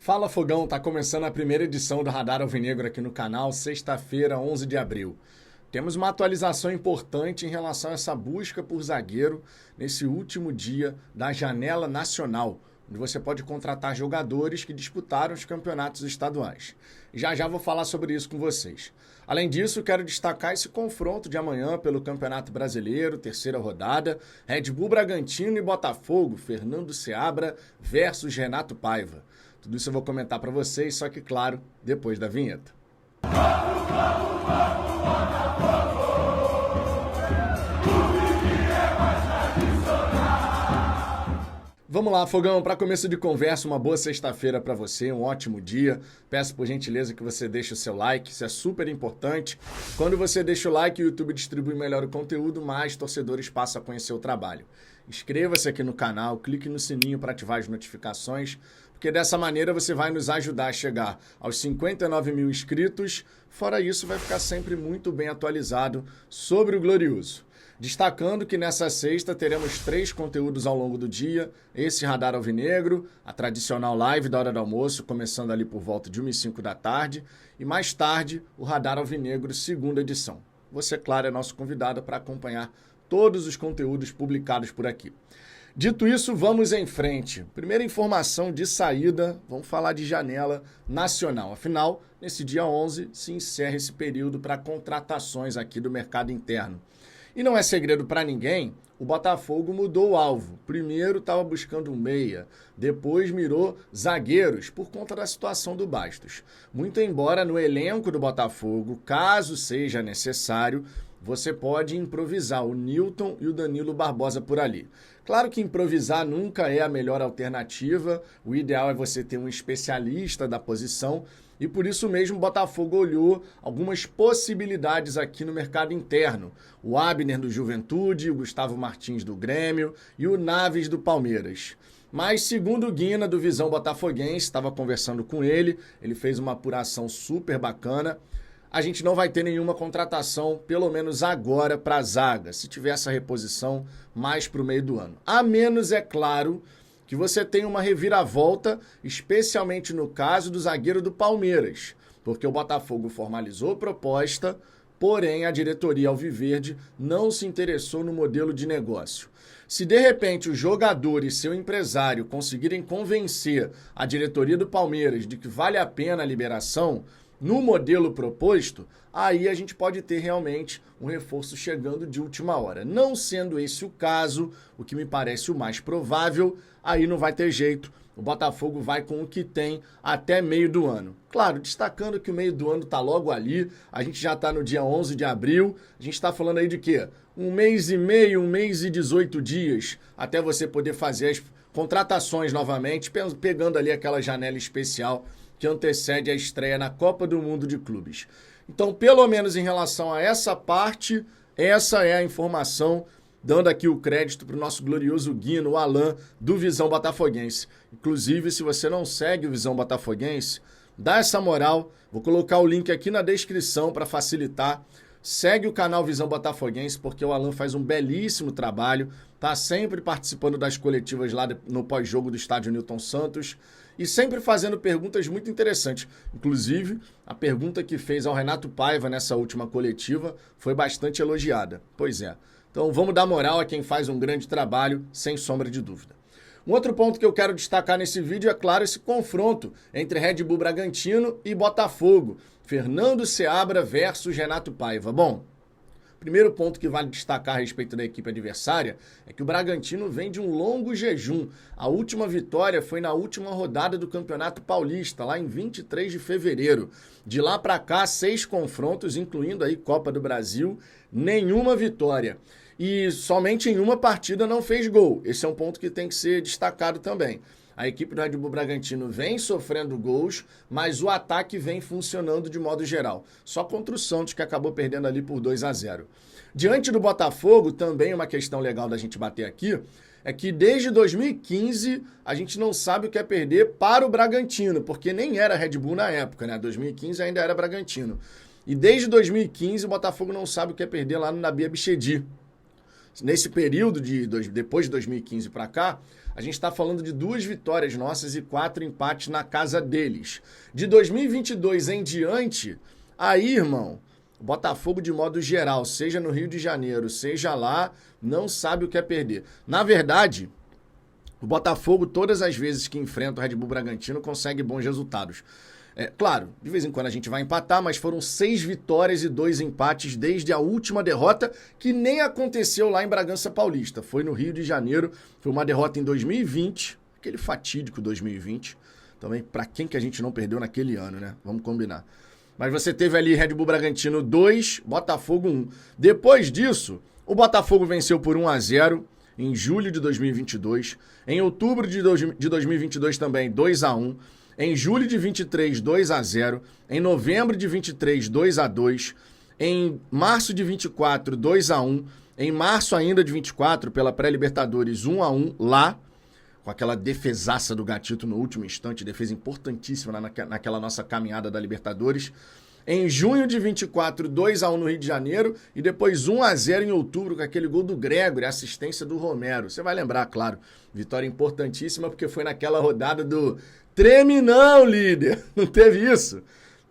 Fala Fogão, tá começando a primeira edição do Radar Alvinegro aqui no canal, sexta-feira, 11 de abril. Temos uma atualização importante em relação a essa busca por zagueiro nesse último dia da janela nacional, onde você pode contratar jogadores que disputaram os campeonatos estaduais. Já já vou falar sobre isso com vocês. Além disso, quero destacar esse confronto de amanhã pelo Campeonato Brasileiro, terceira rodada, Red Bull Bragantino e Botafogo, Fernando Seabra versus Renato Paiva. Tudo isso eu vou comentar para vocês, só que, claro, depois da vinheta. Vamos lá, Fogão, para começo de conversa, uma boa sexta-feira para você, um ótimo dia. Peço por gentileza que você deixe o seu like, isso é super importante. Quando você deixa o like, o YouTube distribui melhor o conteúdo, mais torcedores passam a conhecer o trabalho. Inscreva-se aqui no canal, clique no sininho para ativar as notificações, porque dessa maneira você vai nos ajudar a chegar aos 59 mil inscritos. Fora isso, vai ficar sempre muito bem atualizado sobre o Glorioso. Destacando que nessa sexta teremos 3 conteúdos ao longo do dia, esse Radar Alvinegro, a tradicional live da hora do almoço, começando ali por volta de 1h05 da tarde, e mais tarde o Radar Alvinegro, segunda edição. Você, claro, é nosso convidado para acompanhar todos os conteúdos publicados por aqui. Dito isso, vamos em frente. Primeira informação de saída, vamos falar de janela nacional. Afinal, nesse dia 11 se encerra esse período para contratações aqui do mercado interno. E não é segredo para ninguém, o Botafogo mudou o alvo. Primeiro estava buscando um meia, depois mirou zagueiros por conta da situação do Bastos. Muito embora no elenco do Botafogo, caso seja necessário, você pode improvisar o Nilton e o Danilo Barbosa por ali. Claro que improvisar nunca é a melhor alternativa, o ideal é você ter um especialista da posição, e por isso mesmo o Botafogo olhou algumas possibilidades aqui no mercado interno. O Abner do Juventude, o Gustavo Martins do Grêmio e o Naves do Palmeiras. Mas segundo o Guina do Visão Botafoguense, estava conversando com ele fez uma apuração super bacana. A gente não vai ter nenhuma contratação, pelo menos agora, para a zaga, se tiver essa reposição mais para o meio do ano. A menos, é claro, que você tenha uma reviravolta, especialmente no caso do zagueiro do Palmeiras, porque o Botafogo formalizou proposta, porém a diretoria alviverde não se interessou no modelo de negócio. Se de repente o jogador e seu empresário conseguirem convencer a diretoria do Palmeiras de que vale a pena a liberação, no modelo proposto, aí a gente pode ter realmente um reforço chegando de última hora. Não sendo esse o caso, o que me parece o mais provável, aí não vai ter jeito. O Botafogo vai com o que tem até meio do ano. Claro, destacando que o meio do ano está logo ali, a gente já está no dia 11 de abril, a gente está falando aí de quê? 1 mês e meio, 1 mês e 18 dias, até você poder fazer as contratações novamente, pegando ali aquela janela especial que antecede a estreia na Copa do Mundo de Clubes. Então, pelo menos em relação a essa parte, essa é a informação, dando aqui o crédito para o nosso glorioso Guino, o Alan, do Visão Botafoguense. Inclusive, se você não segue o Visão Botafoguense, dá essa moral, vou colocar o link aqui na descrição para facilitar. Segue o canal Visão Botafoguense, porque o Alan faz um belíssimo trabalho, tá sempre participando das coletivas lá no pós-jogo do estádio Newton Santos e sempre fazendo perguntas muito interessantes. Inclusive, a pergunta que fez ao Renato Paiva nessa última coletiva foi bastante elogiada. Pois é. Então vamos dar moral a quem faz um grande trabalho, sem sombra de dúvida. Um outro ponto que eu quero destacar nesse vídeo é, claro, esse confronto entre Red Bull Bragantino e Botafogo. Fernando Seabra versus Renato Paiva. Bom, primeiro ponto que vale destacar a respeito da equipe adversária é que o Bragantino vem de um longo jejum. A última vitória foi na última rodada do Campeonato Paulista, lá em 23 de fevereiro. De lá para cá, 6 confrontos, incluindo aí Copa do Brasil, nenhuma vitória. E somente em uma partida não fez gol. Esse é um ponto que tem que ser destacado também. A equipe do Red Bull Bragantino vem sofrendo gols, mas o ataque vem funcionando de modo geral. Só contra o Santos, que acabou perdendo ali por 2-0. Diante do Botafogo, também uma questão legal da gente bater aqui, é que desde 2015 a gente não sabe o que é perder para o Bragantino, porque nem era Red Bull na época, né? 2015 ainda era Bragantino. E desde 2015 o Botafogo não sabe o que é perder lá no Nabi Abichedi. nesse período depois de 2015 para cá, a gente está falando de 2 vitórias nossas e 4 empates na casa deles. De 2022 em diante, aí, irmão, o Botafogo, de modo geral, seja no Rio de Janeiro, seja lá, não sabe o que é perder. Na verdade, o Botafogo, todas as vezes que enfrenta o Red Bull Bragantino, consegue bons resultados. Claro, de vez em quando a gente vai empatar, mas foram 6 vitórias e 2 empates desde a última derrota, que nem aconteceu lá em Bragança Paulista. Foi no Rio de Janeiro, foi uma derrota em 2020, aquele fatídico 2020. Também, para quem que a gente não perdeu naquele ano, né? Vamos combinar. Mas você teve ali Red Bull Bragantino 2, Botafogo 1. Depois disso, o Botafogo venceu por 1-0 em julho de 2022. Em outubro de 2022 também, 2-1. Em julho de 23, 2-0. Em novembro de 23, 2-2. Em março de 24, 2-1. Em março ainda de 24, pela pré-Libertadores, 1-1 lá, com aquela defesaça do Gatito no último instante, defesa importantíssima naquela nossa caminhada da Libertadores. Em junho de 24, 2-1 no Rio de Janeiro e depois 1-0 em outubro com aquele gol do Gregório, assistência do Romero. Você vai lembrar, claro, vitória importantíssima porque foi naquela rodada do treme não, líder. Não teve isso?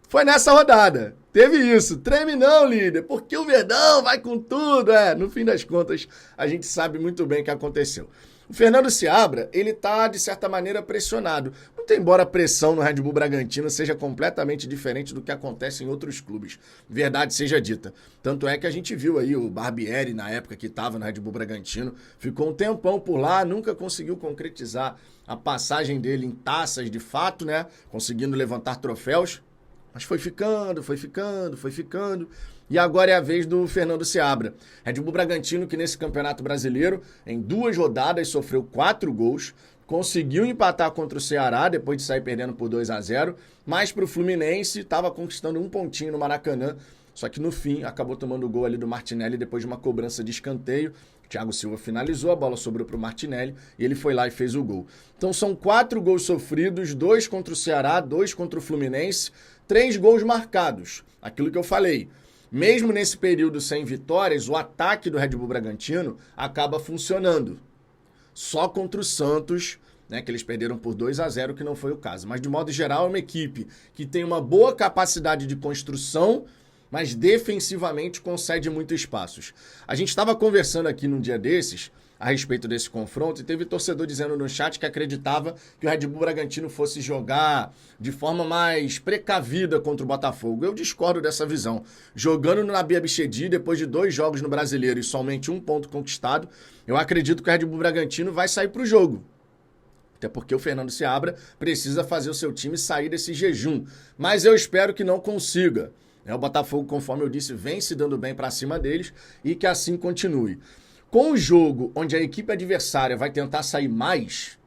Foi nessa rodada. Teve isso. Treme não, líder, porque o Verdão vai com tudo. No fim das contas, a gente sabe muito bem o que aconteceu. O Fernando Seabra, ele tá, de certa maneira, pressionado. Muito embora a pressão no Red Bull Bragantino seja completamente diferente do que acontece em outros clubes. Verdade seja dita. Tanto é que a gente viu aí o Barbieri, na época que estava no Red Bull Bragantino, ficou um tempão por lá, nunca conseguiu concretizar a passagem dele em taças de fato, né? Conseguindo levantar troféus. Mas foi ficando. E agora é a vez do Fernando Seabra. Red Bull Bragantino, que nesse Campeonato Brasileiro, em 2 rodadas, sofreu 4 gols, conseguiu empatar contra o Ceará, depois de sair perdendo por 2-0, mas para o Fluminense estava conquistando 1 pontinho no Maracanã, só que no fim acabou tomando o gol ali do Martinelli depois de uma cobrança de escanteio. O Thiago Silva finalizou, a bola sobrou para o Martinelli e ele foi lá e fez o gol. Então são 4 gols sofridos, 2 contra o Ceará, 2 contra o Fluminense, 3 gols marcados. Aquilo que eu falei. Mesmo nesse período sem vitórias, o ataque do Red Bull Bragantino acaba funcionando. Só contra o Santos, né, que eles perderam por 2-0, que não foi o caso. Mas, de modo geral, é uma equipe que tem uma boa capacidade de construção, mas defensivamente concede muitos espaços. A gente estava conversando aqui num dia desses a respeito desse confronto e teve torcedor dizendo no chat que acreditava que o Red Bull Bragantino fosse jogar de forma mais precavida contra o Botafogo. Eu discordo dessa visão. Jogando na Bia Bichedi, depois de 2 jogos no Brasileiro e somente 1 ponto conquistado, eu acredito que o Red Bull Bragantino vai sair para o jogo. Até porque o Fernando Seabra precisa fazer o seu time sair desse jejum. Mas eu espero que não consiga. O Botafogo, conforme eu disse, vem se dando bem para cima deles e que assim continue. Com o jogo onde a equipe adversária vai tentar sair mais,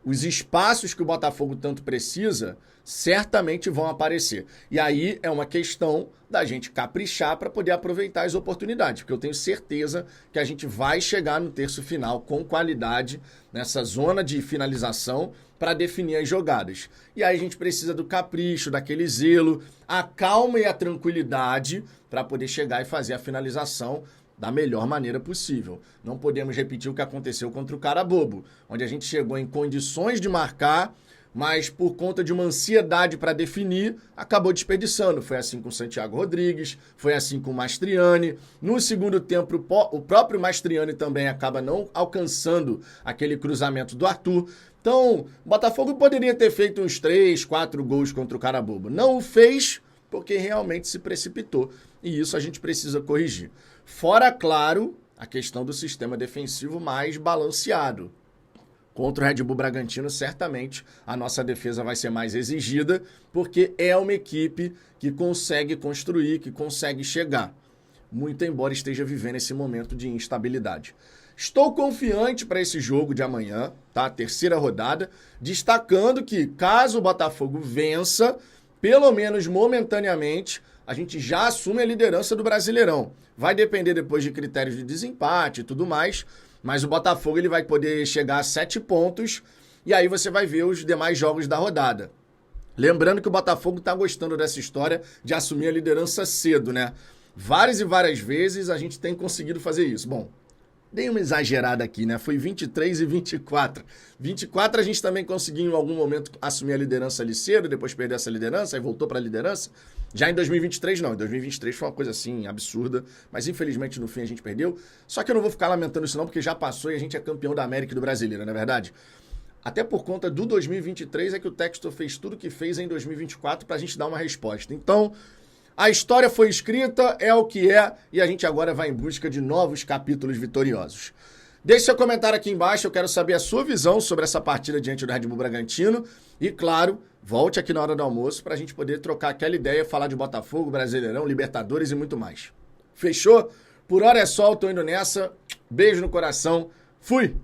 os espaços que o Botafogo tanto precisa certamente vão aparecer. E aí é uma questão da gente caprichar para poder aproveitar as oportunidades, porque eu tenho certeza que a gente vai chegar no terço final com qualidade nessa zona de finalização para definir as jogadas. E aí a gente precisa do capricho, daquele zelo, a calma e a tranquilidade para poder chegar e fazer a finalização da melhor maneira possível. Não podemos repetir o que aconteceu contra o Carabobo, onde a gente chegou em condições de marcar, mas por conta de uma ansiedade para definir, acabou desperdiçando. Foi assim com o Santiago Rodrigues, foi assim com o Mastriani. No segundo tempo, o próprio Mastriani também acaba não alcançando aquele cruzamento do Arthur. Então, o Botafogo poderia ter feito uns 3, 4 gols contra o Carabobo. Não o fez porque realmente se precipitou. E isso a gente precisa corrigir. Fora, claro, a questão do sistema defensivo mais balanceado. Contra o Red Bull Bragantino, certamente, a nossa defesa vai ser mais exigida, porque é uma equipe que consegue construir, que consegue chegar. Muito embora esteja vivendo esse momento de instabilidade. Estou confiante para esse jogo de amanhã, tá? Terceira rodada, destacando que, caso o Botafogo vença, pelo menos momentaneamente, a gente já assume a liderança do Brasileirão. Vai depender depois de critérios de desempate e tudo mais, mas o Botafogo ele vai poder chegar a 7 pontos e aí você vai ver os demais jogos da rodada. Lembrando que o Botafogo está gostando dessa história de assumir a liderança cedo, né? Várias e várias vezes a gente tem conseguido fazer isso. Bom, Dei uma exagerada aqui, né? Foi 23 e 24. 24 a gente também conseguiu em algum momento assumir a liderança ali cedo, depois perder essa liderança, aí voltou para a liderança. Já em 2023 não, em 2023 foi uma coisa assim absurda, mas infelizmente no fim a gente perdeu. Só que eu não vou ficar lamentando isso não, porque já passou e a gente é campeão da América e do Brasileiro, não é verdade? Até por conta do 2023 é que o Textor fez tudo que fez em 2024 pra gente dar uma resposta. Então, a história foi escrita, é o que é, e a gente agora vai em busca de novos capítulos vitoriosos. Deixe seu comentário aqui embaixo, eu quero saber a sua visão sobre essa partida diante do Red Bull Bragantino. E, claro, volte aqui na hora do almoço para a gente poder trocar aquela ideia, falar de Botafogo, Brasileirão, Libertadores e muito mais. Fechou? Por hora é só, eu tô indo nessa. Beijo no coração. Fui!